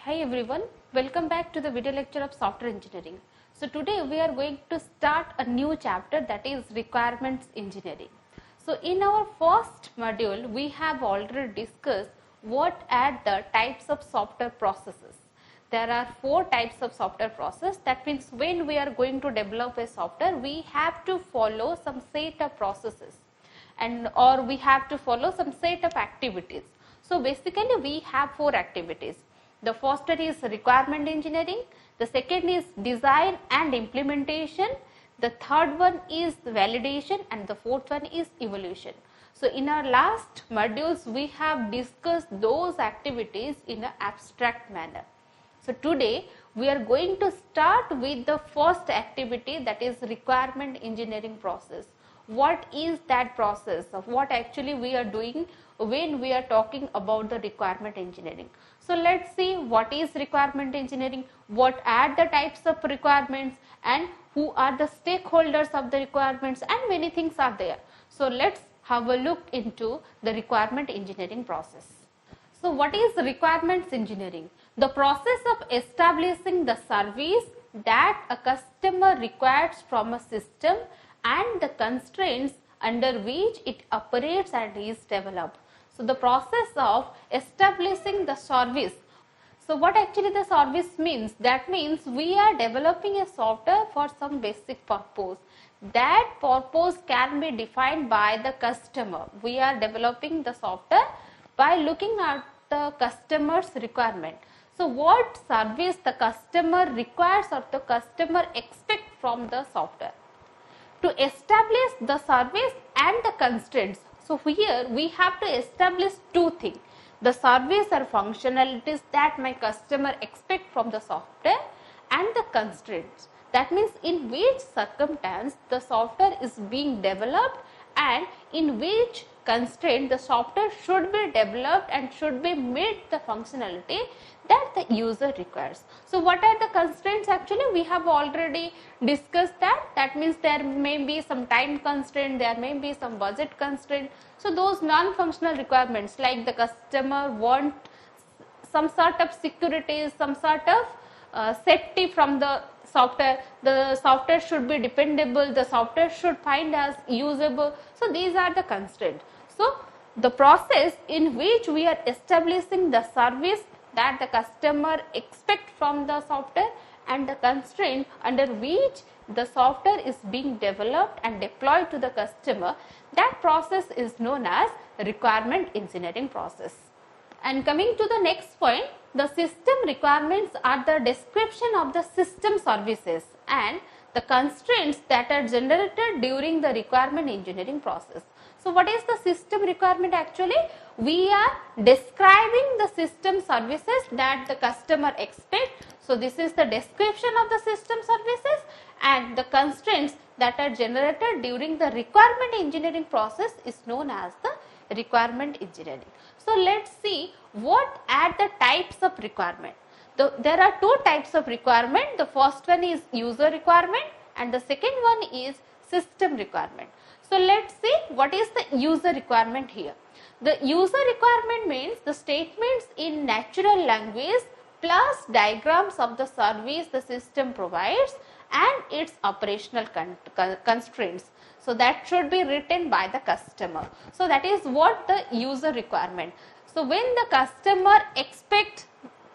Hi everyone, welcome back to the video lecture of software engineering. So today we are going to start a new chapter, that is requirements engineering. So in our first module we have already discussed what are the types of software processes. There are 4 types of software process. That means when we are going to develop a software, we have to follow some set of processes or we have to follow some set of activities. So basically we have 4 activities. The first is requirement engineering, the second is design and implementation, the third one is validation, and the fourth one is evaluation. So in our last modules we have discussed those activities in an abstract manner. So today we are going to start with the first activity, that is requirement engineering process. What is that process of what actually we are doing when we are talking about the requirement engineering? So let's see what is requirement engineering, what are the types of requirements, and who are the stakeholders of the requirements, and many things are there. So let's have a look into the requirement engineering process. So what is requirements engineering? The process of establishing the service that a customer requires from a system and the constraints under which it operates and is developed. So the process of establishing the service. So what actually the service means? That means we are developing a software for some basic purpose. That purpose can be defined by the customer. We are developing the software by looking at the customer's requirement. So what service the customer requires or the customer expects from the software. To establish the service and the constraints. So here we have to establish 2 things. The service or functionalities that my customer expects from the software and the constraints. That means in which circumstance the software is being developed and in which constraint the software should be developed and should be meet the functionality that the user requires. So what are the constraints? Actually we have already discussed that. That means there may be some time constraint, there may be some budget constraint. So those non-functional requirements, like the customer want some sort of security, some sort of safety from the software should be dependable, the software should find as usable. So these are the constraints. So the process in which we are establishing the service that the customer expects from the software and the constraint under which the software is being developed and deployed to the customer, that process is known as requirement engineering process. And coming to the next point, the system requirements are the description of the system services and the constraints that are generated during the requirement engineering process. So what is the system requirement actually? We are describing the system services that the customer expects. So this is the description of the system services, and the constraints that are generated during the requirement engineering process is known as the requirement engineering. So let's see what are the types of requirement. There are 2 types of requirement. The first one is user requirement and the second one is system requirement. So let's see what is the user requirement here. The user requirement means the statements in natural language plus diagrams of the service the system provides and its operational constraints. So that should be written by the customer. So that is what the user requirement. So when the customer expects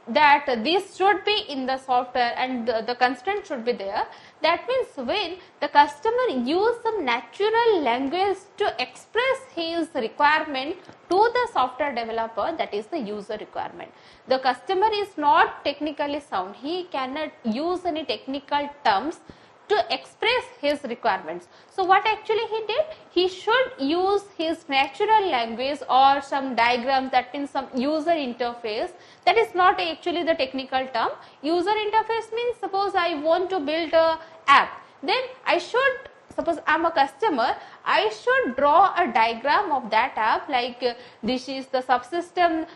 that this should be in the software and the constraint should be there, that means when the customer use some natural language to express his requirement to the software developer, that is the user requirement. The customer is not technically sound, he cannot use any technical terms to express his requirements. So what actually he did? He should use his natural language or some diagrams, that means some user interface. That is not actually the technical term. User interface means suppose I want to build a app, then I should, suppose I am a customer, I should draw a diagram of that app, like this is the subsystem,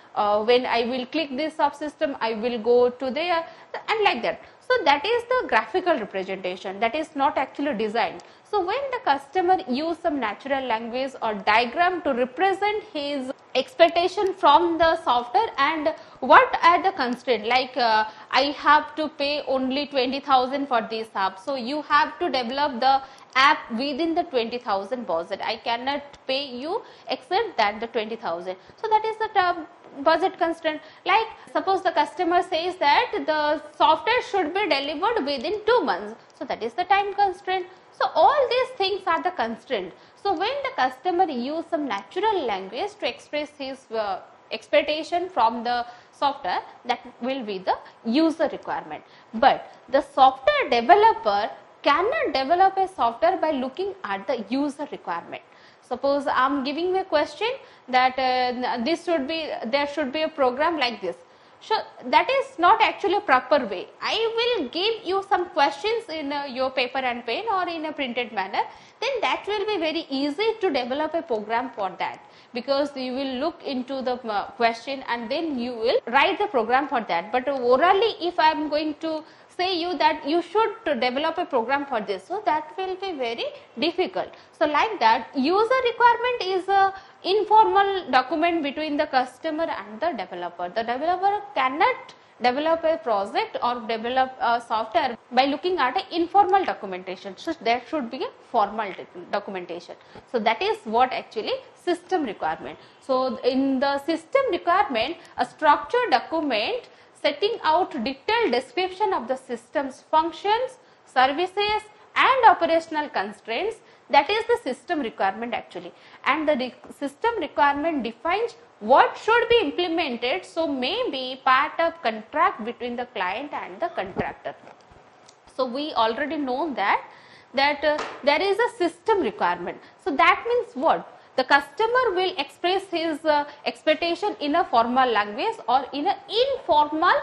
when I will click this subsystem I will go to there, and like that. So that is the graphical representation, that is not actually designed. So when the customer use some natural language or diagram to represent his expectation from the software and what are the constraints, like I have to pay only 20,000 for this app, so you have to develop the app within the 20,000 budget. I cannot pay you except than the 20,000. So that is the budget constraint. Like suppose the customer says that the software should be delivered within 2 months, so that is the time constraint. So all these things are the constraint. So when the customer use some natural language to express his expectation from the software, that will be the user requirement. But the software developer cannot develop a software by looking at the user requirement. Suppose I am giving a question that there should be a program like this. So that is not actually a proper way. I will give you some questions in your paper and pen or in a printed manner, then that will be very easy to develop a program for that, because you will look into the question and then you will write the program for that. But orally, if I am going to say you that you should to develop a program for this, so that will be very difficult. So like that, user requirement is a informal document between the customer and the developer. The developer cannot develop a project or develop a software by looking at an informal documentation. So there should be a formal documentation. So that is what actually system requirement. So in the system requirement, a structured document setting out detailed description of the system's functions, services and operational constraints, that is the system requirement actually. And the system requirement defines what should be implemented, so may be part of contract between the client and the contractor. So we already know that there is a system requirement. So that means what? The customer will express his expectation in a formal language or in an informal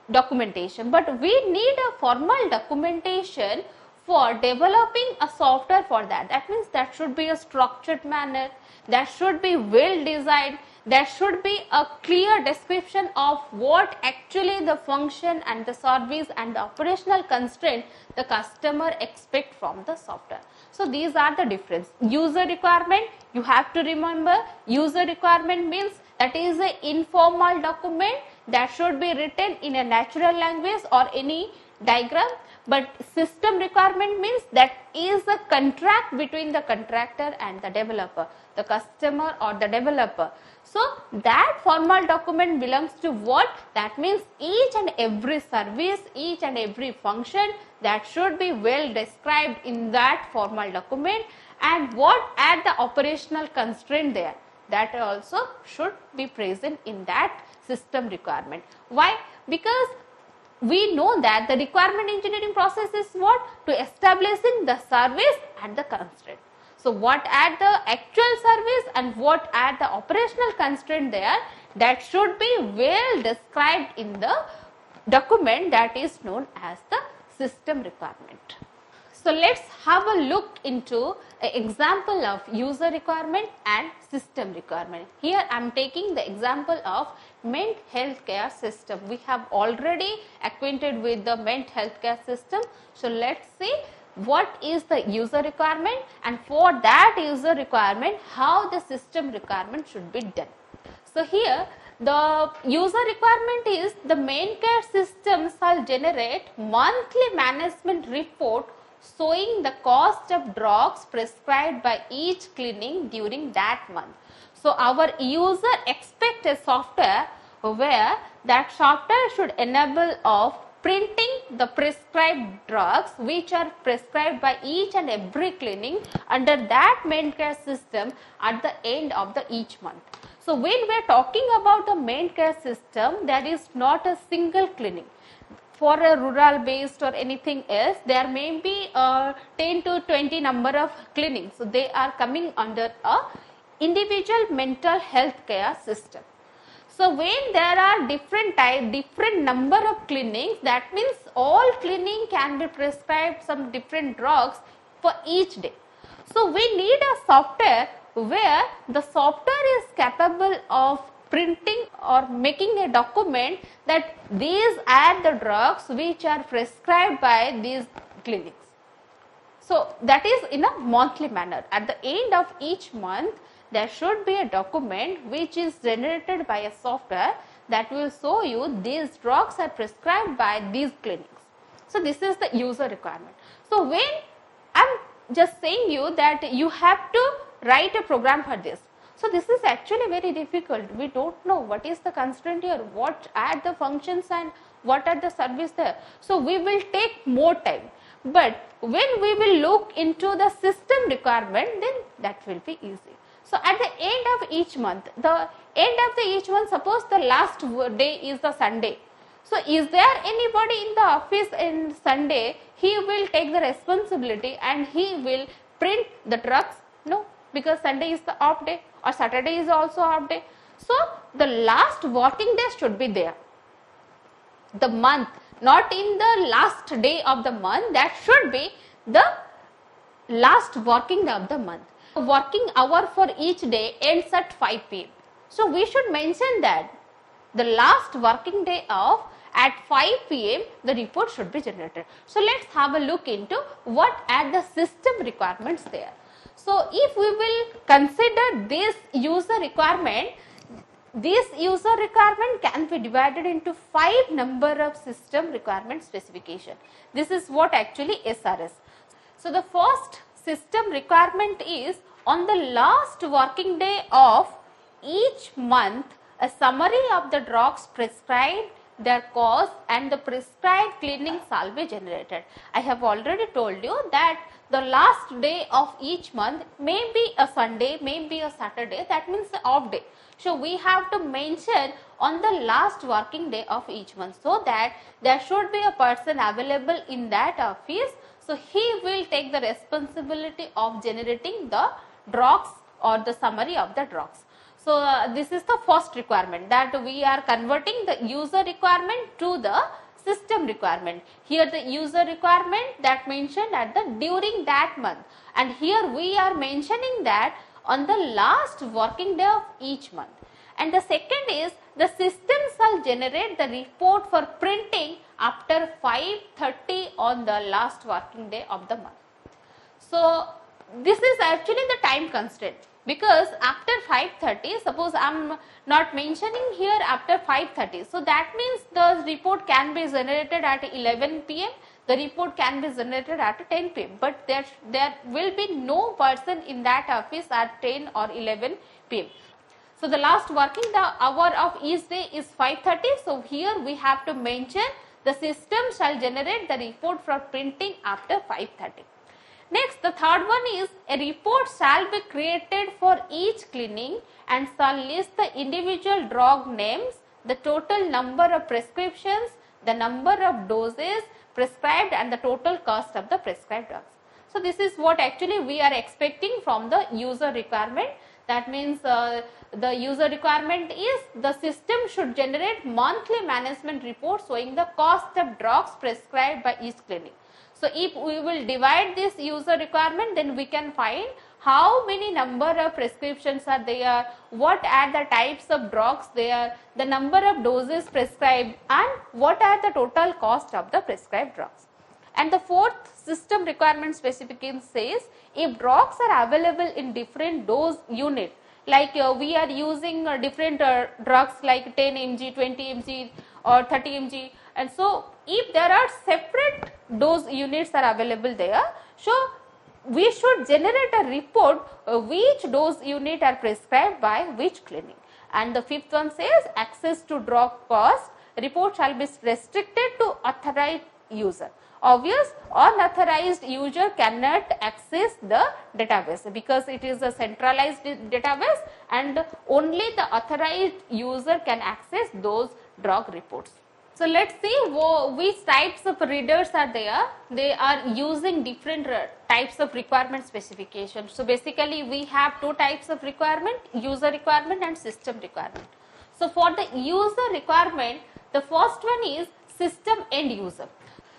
documentation, but we need a formal documentation for developing a software for that. That means that should be a structured manner, that should be well designed, there should be a clear description of what actually the function and the service and the operational constraint the customer expect from the software. So these are the difference. User requirement, you have to remember, user requirement means that is an informal document that should be written in a natural language or any diagram. But system requirement means that is a contract between the contractor and the developer, the customer or the developer. So that formal document belongs to what? That means each and every service, each and every function that should be well described in that formal document, and what are the operational constraint there, that also should be present in that system requirement. Why? Because we know that the requirement engineering process is what? To establishing the service and the constraint. So what are the actual service and what are the operational constraint there, that should be well described in the document that is known as the system requirement. So let's have a look into an example of user requirement and system requirement. Here I am taking the example of Ment Healthcare system. We have already acquainted with the Ment Healthcare system. So let's see what is the user requirement, and for that user requirement how the system requirement should be done. So here the user requirement is the Maintcare system shall generate monthly management report showing the cost of drugs prescribed by each clinic during that month. So our user expects a software where that software should enable of printing the prescribed drugs which are prescribed by each and every clinic under that Maintcare system at the end of the each month. So when we are talking about the Maintcare system, there is not a single clinic. For a rural based or anything else, there may be 10 to 20 number of clinics. So they are coming under a individual mental health care system. So when there are different number of clinics, that means all clinic can be prescribed some different drugs for each day. So we need a software where the software is capable of printing or making a document that these are the drugs which are prescribed by these clinics. So that is in a monthly manner. At the end of each month, there should be a document which is generated by a software that will show you these drugs are prescribed by these clinics. So this is the user requirement. So when I am just saying you that you have to write a program for this. So this is actually very difficult. We don't know what is the constraint here, what are the functions and what are the service there. So we will take more time. But when we will look into the system requirement, then that will be easy. So at the end of each month, suppose the last day is the Sunday. So is there anybody in the office in Sunday, he will take the responsibility and he will print the drugs? No, because Sunday is the off day or Saturday is also off day. So the last working day should be there. The month, not in the last day of the month, that should be the last working day of the month. Working hour for each day ends at 5 p.m. So we should mention that the last working day of at 5 p.m. the report should be generated. So let's have a look into what are the system requirements there. So if we will consider this user requirement can be divided into 5 number of system requirement specification. This is what actually SRS. So the first system requirement is on the last working day of each month, a summary of the drugs prescribed, their cost and the prescribed clinic shall be generated. I have already told you that the last day of each month may be a Sunday, may be a Saturday, that means the off day. So we have to mention on the last working day of each month, so that there should be a person available in that office. So he will take the responsibility of generating the drugs or the summary of the drugs. So this is the first requirement, that we are converting the user requirement to the system requirement. Here the user requirement that mentioned at the during that month, and here we are mentioning that on the last working day of each month. And the second is the system shall generate the report for printing after 5:30 on the last working day of the month. So this is actually the time constraint, because after 5:30, suppose I am not mentioning here after 5:30, so that means the report can be generated at 11 p.m. the report can be generated at 10 p.m. but there will be no person in that office at 10 or 11 p.m. So the last working hour of each day is 5:30. So here we have to mention the system shall generate the report for printing after 5:30. Next, the third one is a report shall be created for each clinic and shall list the individual drug names, the total number of prescriptions, the number of doses prescribed and the total cost of the prescribed drugs. So this is what actually we are expecting from the user requirement. That means the user requirement is the system should generate monthly management reports showing the cost of drugs prescribed by each clinic. So if we will divide this user requirement, then we can find how many number of prescriptions are there, what are the types of drugs there, the number of doses prescribed and what are the total cost of the prescribed drugs. And the fourth system requirement specification says if drugs are available in different dose unit, like we are using different drugs like 10 mg, 20 mg or 30 mg, and so if there are separate dose units are available there, so we should generate a report which dose unit are prescribed by which clinic. And the fifth one says access to drug cost report shall be restricted to authorized user. Obvious, unauthorized user cannot access the database because it is a centralized database and only the authorized user can access those drug reports. So let's see which types of readers are there. They are using different types of requirement specification. So basically we have two types of requirement, user requirement and system requirement. So for the user requirement, the first one is system end user.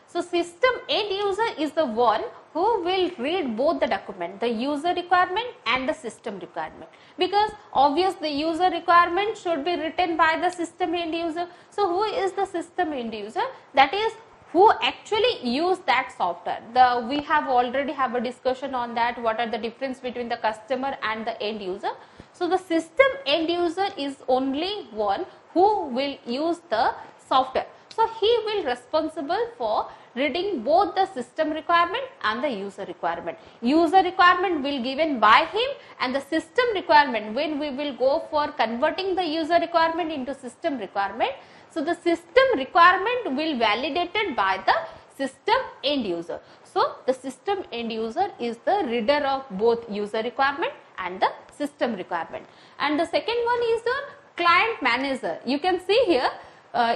So system end user is the one who will read both the document, the user requirement and the system requirement, because obvious the user requirement should be written by the system end user. So who is the system end user? That is who actually use that software. We have already have a discussion on that, what are the difference between the customer and the end user. So the system end user is only one who will use the software. So he will responsible for reading both the system requirement and the user requirement. User requirement will given by him, and the system requirement, when we will go for converting the user requirement into system requirement, so the system requirement will validated by the system end user. So the system end user is the reader of both user requirement and the system requirement. And the second one is the client manager. You can see here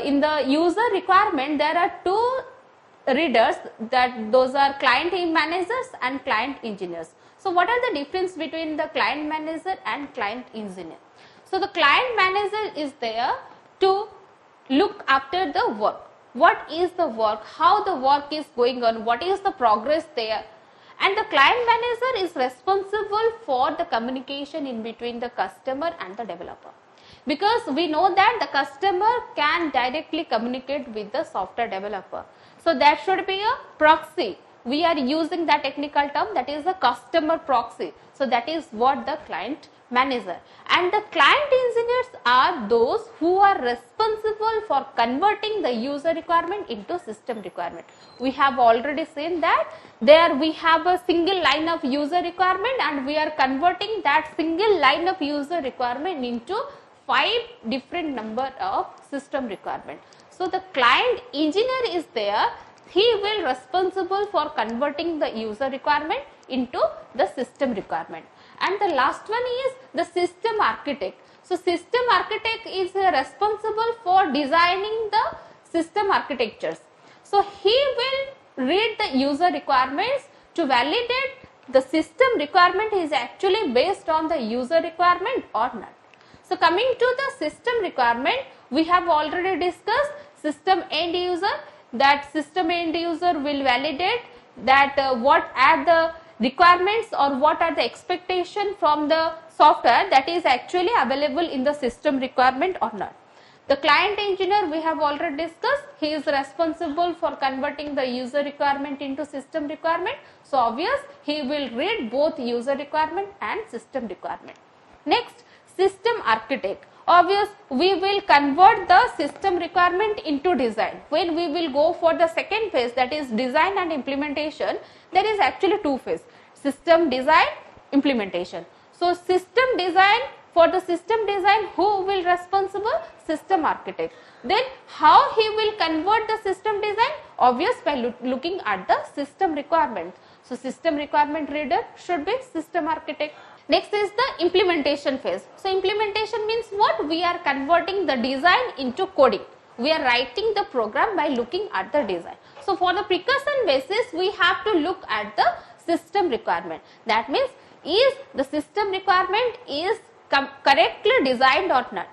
in the user requirement there are two readers, that those are client managers and client engineers. So what are the difference between the client manager and client engineer? So the client manager is there to look after the work. What is the work, how the work is going on, what is the progress there, and the client manager is responsible for the communication in between the customer and the developer, because we know that the customer can directly communicate with the software developer. So there should be a proxy. We are using the technical term, that is a customer proxy. So that is what the client manager. And the client engineers are those who are responsible for converting the user requirement into system requirement. We have already seen that there we have a single line of user requirement, and we are converting that single line of user requirement into 5 different number of system requirement. So the client engineer is there, he will responsible for converting the user requirement into the system requirement. And the last one is the system architect. So system architect is responsible for designing the system architectures. So he will read the user requirements to validate the system requirement is actually based on the user requirement or not. So coming to the system requirement, we have already discussed system end user, that system end user will validate that what are the requirements or what are the expectation from the software that is actually available in the system requirement or not. The client engineer we have already discussed, he is responsible for converting the user requirement into system requirement. So obvious, he will read both user requirement and system requirement. Next, system architect. Obvious, we will convert the system requirement into design. When we will go for the second phase, that is design and implementation, there is actually two phases: system design, implementation. So system design, for the system design, who will responsible? System architect. Then how he will convert the system design? Obvious, by looking at the system requirement. So system requirement reader should be system architect. Next is the implementation phase. So implementation means what? We are converting the design into coding. We are writing the program by looking at the design. So for the precaution basis, we have to look at the system requirement. That means, is the system requirement is correctly designed or not?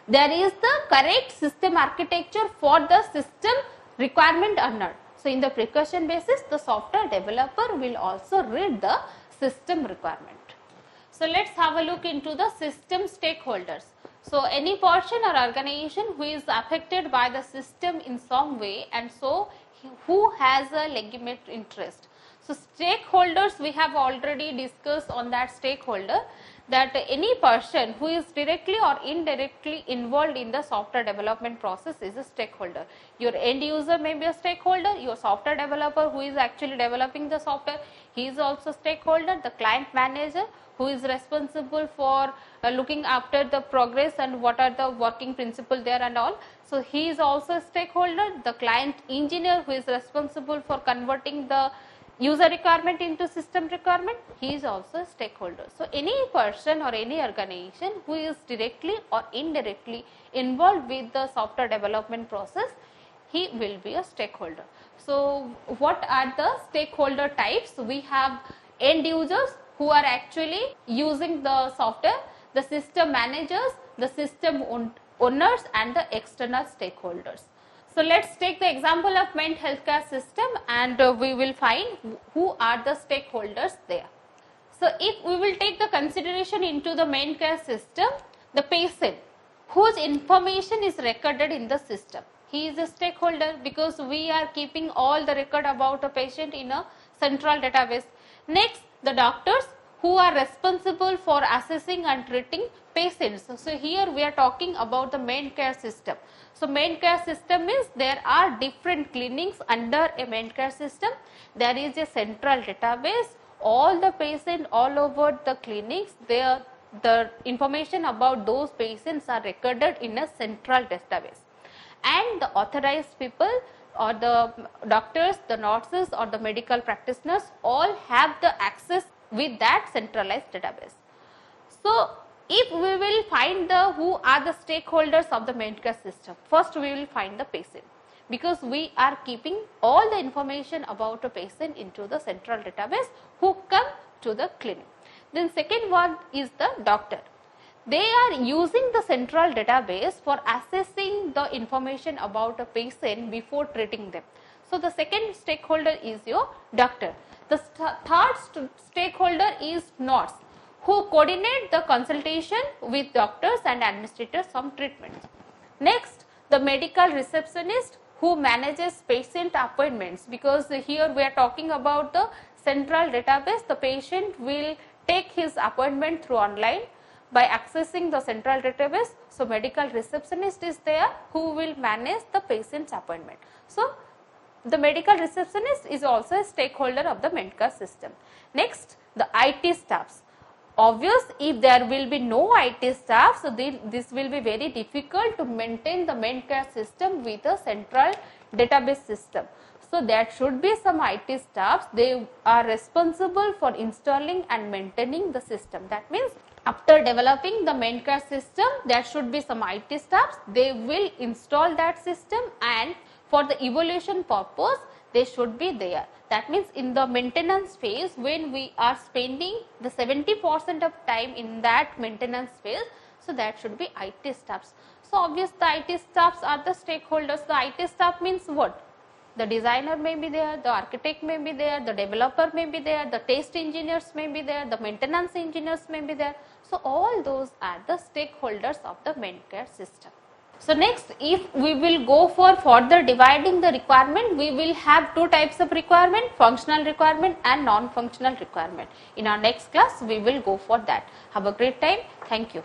There is the correct system architecture for the system requirement or not? So in the precaution basis, the software developer will also read the system requirement. So let's have a look into the system stakeholders. So any person or organization who is affected by the system in some way, and so who has a legitimate interest. So stakeholders, we have already discussed on that stakeholder, that any person who is directly or indirectly involved in the software development process is a stakeholder. Your end user may be a stakeholder, your software developer who is actually developing the software, he is also stakeholder. The client manager who is responsible for looking after the progress and what are the working principle there and all. So he is also a stakeholder. The client engineer who is responsible for converting the user requirement into system requirement, he is also a stakeholder. So any person or any organization who is directly or indirectly involved with the software development process, he will be a stakeholder. So what are the stakeholder types? We have end users who are actually using the software, the system managers, the system owners, and the external stakeholders. So let's take the example of Ment Healthcare System, and we will find who are the stakeholders there. So if we will take the consideration into the Ment Care System, the patient whose information is recorded in the system, he is a stakeholder because we are keeping all the record about a patient in a central database. Next, the doctors who are responsible for assessing and treating patients. So here we are talking about the main care system. So main care system means there are different clinics under a main care system. There is a central database, all the patients all over the clinics, the information about those patients are recorded in a central database, and the authorized people or the doctors, the nurses or the medical practitioners all have the access with that centralized database. So if we will find who are the stakeholders of the main care system, first we will find the patient, because we are keeping all the information about a patient into the central database who come to the clinic. Then second one is the doctor. They are using the central database for assessing the information about a patient before treating them. So the second stakeholder is your doctor. The third stakeholder is nurse, who coordinate the consultation with doctors and administrators some treatments. Next, the medical receptionist, who manages patient appointments, because here we are talking about the central database. The patient will take his appointment through online by accessing the central database. So medical receptionist is there who will manage the patient's appointment. So the medical receptionist is also a stakeholder of the main care system. Next, the IT staffs. Obvious, if there will be no IT staff, so this will be very difficult to maintain the main care system with a central database system. So there should be some IT staffs. They are responsible for installing and maintaining the system. That means after developing the main care system, there should be some IT staffs. They will install that system, and for the evaluation purpose, they should be there. That means in the maintenance phase, when we are spending the 70% of time in that maintenance phase, so that should be IT staffs. So obvious, the IT staffs are the stakeholders. The IT staff means what? The designer may be there, the architect may be there, the developer may be there, the test engineers may be there, the maintenance engineers may be there. So all those are the stakeholders of the main care system. So next, if we will go for further dividing the requirement, we will have two types of requirement, functional requirement and non-functional requirement. In our next class, we will go for that. Have a great time. Thank you.